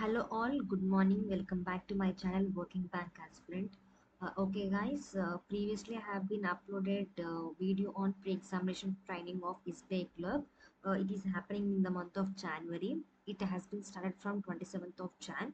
Hello all, good morning. Welcome back to my channel Working Bank Aspirant. Okay guys, previously I have been uploaded video on pre-examination training of SBI Clerk. It is happening in the month of January. It has been started from 27th of Jan.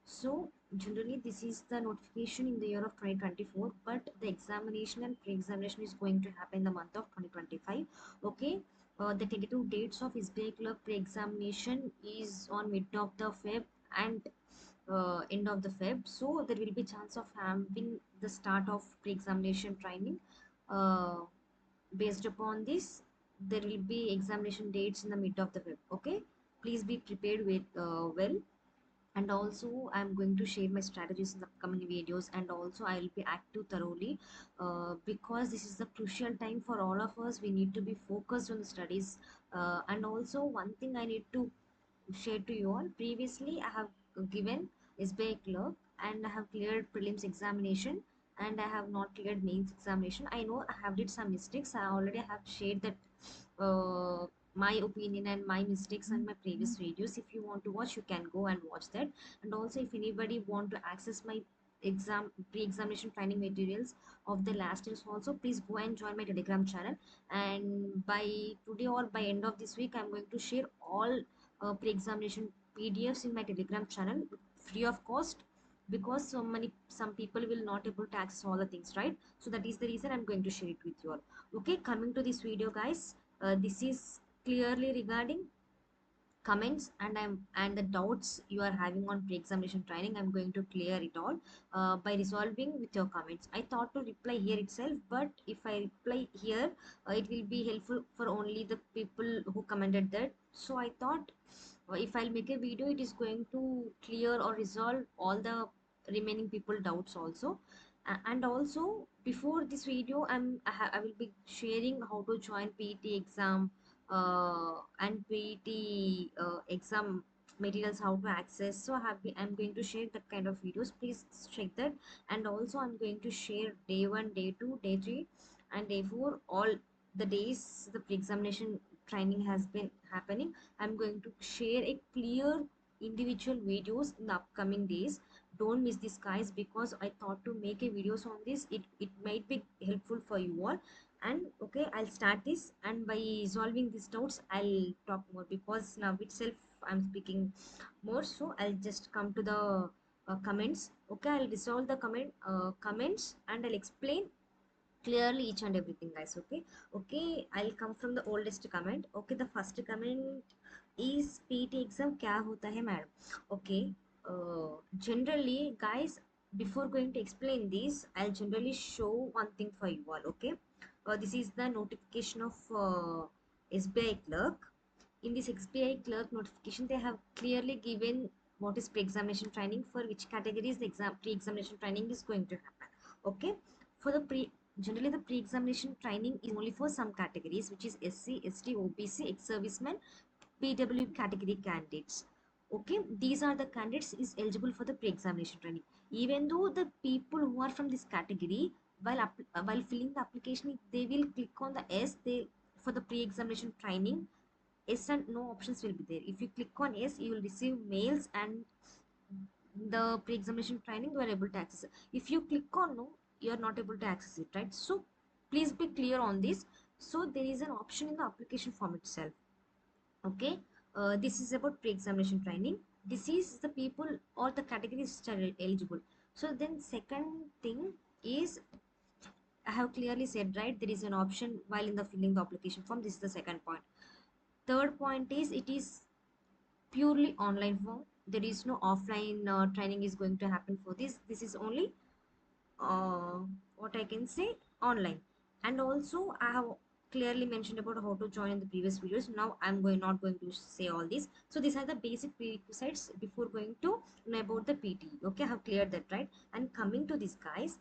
So generally this is the notification in the year of 2024, but the examination and pre-examination is going to happen in the month of 2025. Okay, the tentative dates of SBI Clerk pre-examination is on mid of the Feb and end of the Feb. So there will be chance of having the start of pre-examination training. Uh, Based upon this, there will be examination dates in the mid of the Feb. Okay, please be prepared with well. And also I'm going to share my strategies in the upcoming videos, and also I will be active thoroughly because this is the crucial time for all of us. We need to be focused on the studies, and also one thing I need to share to you all. Previously I have given SBI clerk and I have cleared prelims examination, and I have not cleared mains examination. I know I have did some mistakes. I already have shared that my opinion and my mistakes and my previous videos. If you want to watch, you can go and watch that. And also if anybody want to access my exam pre-examination training materials of the last years also, please go and join my Telegram channel. And by today or by end of this week, I'm going to share all pre-examination PDFs in my Telegram channel free of cost, because some people will not able to access all the things, right? So that is the reason I'm going to share it with you all. Okay, coming to this video guys, this is clearly regarding comments and the doubts you are having on pre-examination training. I'm going to clear it all by resolving with your comments. I thought to reply here itself, but if I reply here, it will be helpful for only the people who commented that. So I thought if I'll make a video, it is going to clear or resolve all the remaining people doubts also. And also before this video, I will be sharing how to join PET exam and PET exam materials, how to access. So I'm going to share that kind of videos. Please check that. And also I'm going to share day 1, day 2, day 3 and day 4, all the days the pre-examination training has been happening. I'm going to share a clear individual videos in the upcoming days. Don't miss this guys, because I thought to make a videos on this. It might be helpful for you all. And okay, I'll start this, and by solving these doubts I'll talk more, because now itself I'm speaking more. So I'll just come to the comments. Okay, I'll resolve the comments and I'll explain clearly each and everything guys. Okay, I'll come from the oldest comment. Okay, the first comment is PT exam kya hota hai madam. Okay, generally guys, before going to explain this, I'll generally show one thing for you all. Okay, this is the notification of SBI clerk. In this SBI clerk notification, they have clearly given what is pre-examination training, for which categories the exam pre-examination training is going to happen. Okay, for the generally the pre-examination training is only for some categories, which is SC, ST, OBC, ex-servicemen, PW category candidates. Okay, these are the candidates is eligible for the pre-examination training. Even though the people who are from this category, while filling the application, they will click on the S, they for the pre-examination training, yes and no options will be there. If you click on yes, you will receive mails and the pre-examination training you are able to access it. If you click on no, you are not able to access it, right? So please be clear on this. So there is an option in the application form itself. Okay, this is about pre-examination training. This is the people or the categories which are eligible. So then second thing is, I have clearly said, right, there is an option while in the filling the application form. This is the second point. Third point is, it is purely online form. There is no offline training is going to happen for this. This is only uh, what I can say, online. And also I have clearly mentioned about how to join in the previous videos. Now I'm not going to say all this. So these are the basic prerequisites before going to know about the PT. Okay, I have cleared that, right? And coming to this guys,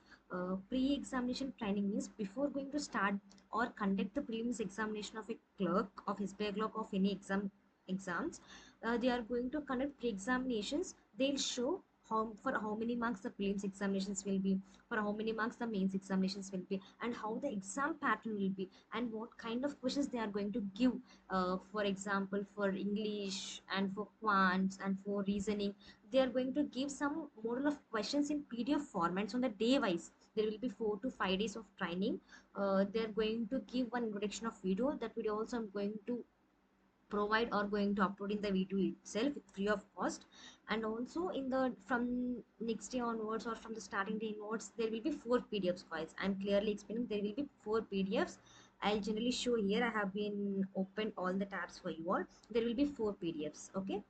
pre-examination training means before going to start or conduct the prelims examination of a clerk of SBI clerk of any exams, they are going to conduct pre-examinations. They'll show how many marks the prelims examinations will be, for how many marks the mains examinations will be, and how the exam pattern will be, and what kind of questions they are going to give. For example, for English and for quants and for reasoning, they are going to give some model of questions in PDF formats on the day wise. There will be 4 to 5 days of training. They are going to give one introduction of video. That video also I'm going to provide or going to upload in the video itself free of cost. And also in the from next day onwards or from the starting day onwards, there will be 4 PDFs, guys. I'm clearly explaining there will be 4 PDFs. I'll generally show here. I have been opened all the tabs for you all. There will be 4 PDFs. Okay.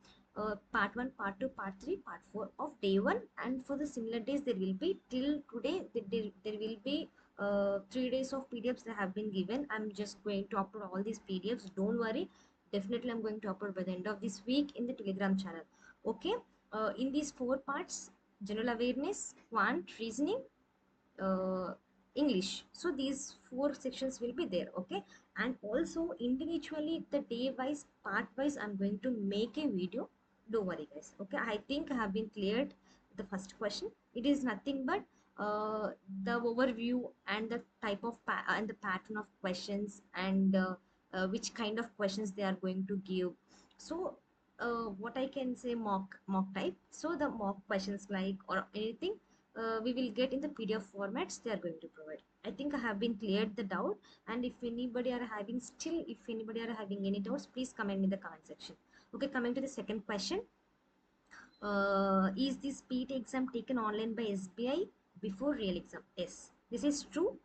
Part 1, part 2, part 3, part 4 of day 1. And for the similar days, there will be till today, there will be 3 days of PDFs that have been given. I'm just going to upload all these PDFs. Don't worry, definitely I'm going to upload by the end of this week in the Telegram channel. Okay. In these 4 parts: general awareness, quant, reasoning, uh, English. So these 4 sections will be there. Okay. And also individually, the day wise, part wise, I'm going to make a video. Don't worry, guys. Okay. I think I have been cleared the first question. It is nothing but uh, the overview and the type of and the pattern of questions, and which kind of questions they are going to give. So what I can say, mock type. So the mock questions like or anything, we will get in the PDF formats they are going to provide. I think I have been cleared the doubt. And if anybody are having still, if anybody are having any doubts, please comment in the comment section. Okay, coming to the second question. Is this PET exam taken online by SBI before real exam? Yes, this is true.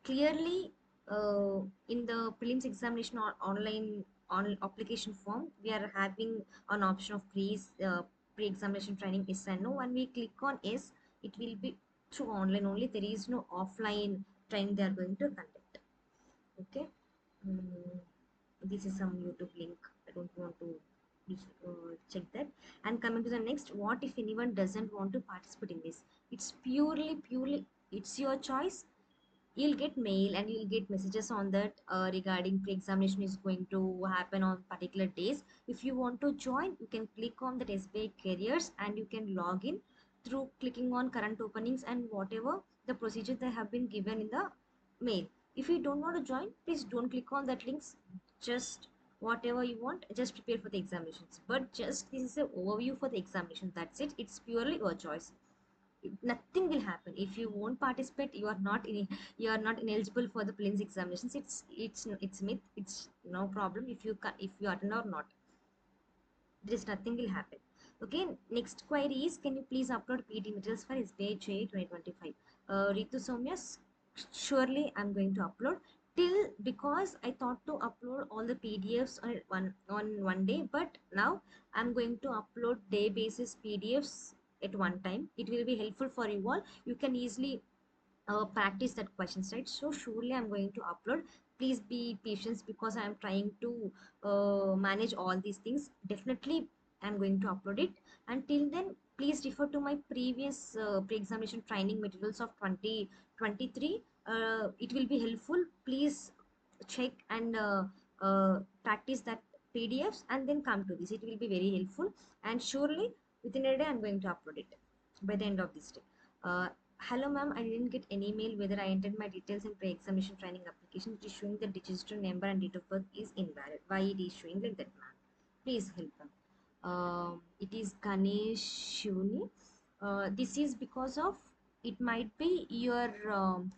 Clearly, in the prelims examination or online on application form, we are having an option of pre-examination training, yes and no. When we click on yes, it will be through online only. There is no offline training they are going to conduct. Okay. Mm, this is some YouTube link. I don't want to check that. And coming to the next, what if anyone doesn't want to participate in this? It's purely, it's your choice. You'll get mail and you'll get messages on that regarding pre-examination is going to happen on particular days. If you want to join, you can click on the SBI careers and you can log in through clicking on current openings and whatever the procedure they have been given in the mail. If you don't want to join, please don't click on that links. Just whatever you want, just prepare for the examinations. But just this is an overview for the examination. That's it. It's purely your choice. Nothing will happen if you won't participate. You are not you are not ineligible for the prelims examinations. It's myth. It's no problem if you if you attend or not. There is nothing will happen. Okay. Next query is, can you please upload PT materials for SBI 2025? Ritu Soumya, surely I'm going to upload till, because I thought to upload all the PDFs on one day, but now I'm going to upload day basis PDFs at one time. It will be helpful for you all. You can easily practice that questions, right? So surely I'm going to upload. Please be patient because I'm trying to manage all these things. Definitely I'm going to upload it. Until then, please refer to my previous pre-examination training materials of 2023. It will be helpful. Please check and practice that PDFs and then come to this. It will be very helpful, and surely within a day I'm going to upload it by the end of this day. uh, Hello, ma'am. I didn't get any mail whether I entered my details in pre-examination training application. It is showing the register number and date of birth is invalid. Why it is showing like that, ma'am? Please help them. It is Ganesh Shivani. This is because of, it might be your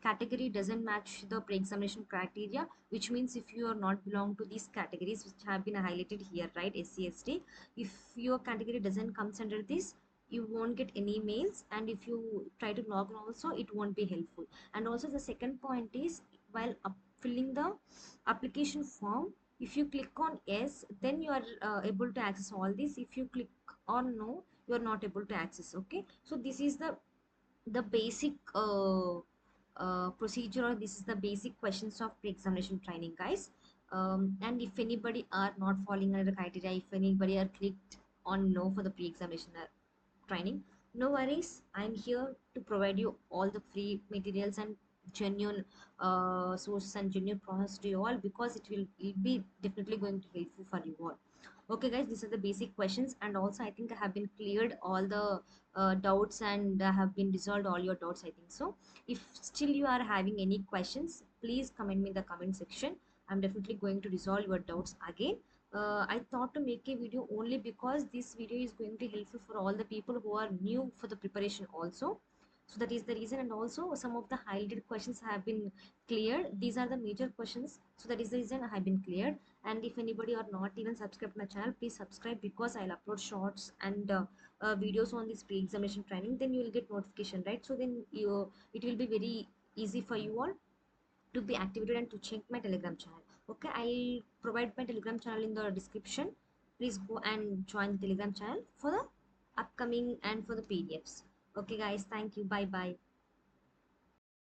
category doesn't match the pre-examination criteria, which means if you are not belong to these categories which have been highlighted here, right? SC/ST. If your category doesn't comes under this, you won't get any mails, and if you try to log in also, it won't be helpful. And also the second point is, while filling the application form, if you click on yes, then you are able to access all this. If you click on no, you are not able to access. Okay, so this is the basic procedure, or this is the basic questions of pre-examination training, guys. And if anybody are not falling under the criteria, if anybody are clicked on no for the pre-examination training, no worries. I'm here to provide you all the free materials and genuine sources and genuine process to you all, because it will be definitely going to be helpful for you all. Okay guys, these are the basic questions, and also I think I have been cleared all the doubts, and I have been resolved all your doubts, I think so. If still you are having any questions, please comment me in the comment section. I'm definitely going to resolve your doubts again. I thought to make a video only because this video is going to be helpful for all the people who are new for the preparation also. So that is the reason, and also some of the highlighted questions have been cleared. These are the major questions, so that is the reason I have been cleared. And if anybody are not even subscribed to my channel, please subscribe, because I'll upload shorts and videos on this pre-examination training. Then you will get notification, right? So then you, it will be very easy for you all to be activated and to check my Telegram channel. Okay, I'll provide my Telegram channel in the description. Please go and join the Telegram channel for the upcoming and for the PDFs. Okay guys, thank you, bye bye.